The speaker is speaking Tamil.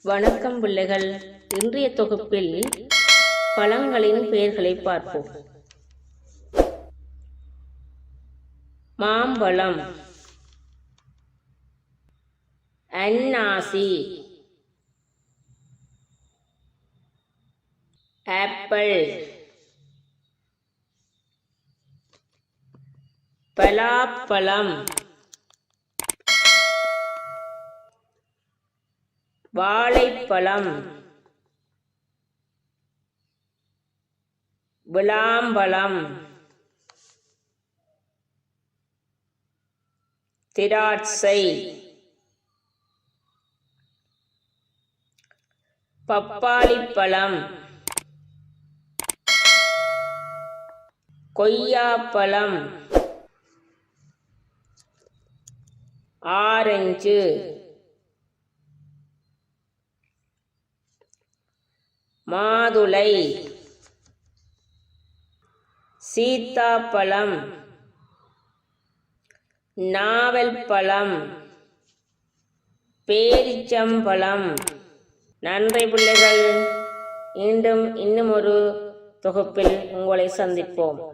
வணக்கம் பிள்ளைகள். இன்றைய தொகுப்பில் பழங்களின் பெயர்களை பார்ப்போம். மாம்பழம், அன்னாசி, ஆப்பிள், பலாப்பழம், வாழைப்பழம், விளாம்பழம், திராட்சை, பப்பாளிப்பழம், கொய்யாப்பழம், ஆரஞ்சு, மாதுளை, சீத்தாப்பழம், நாவல் பழம், பேரிச்சம்பழம். நன்றி பிள்ளைகள். இன்னும் ஒரு தொகுப்பில் உங்களை சந்திப்போம்.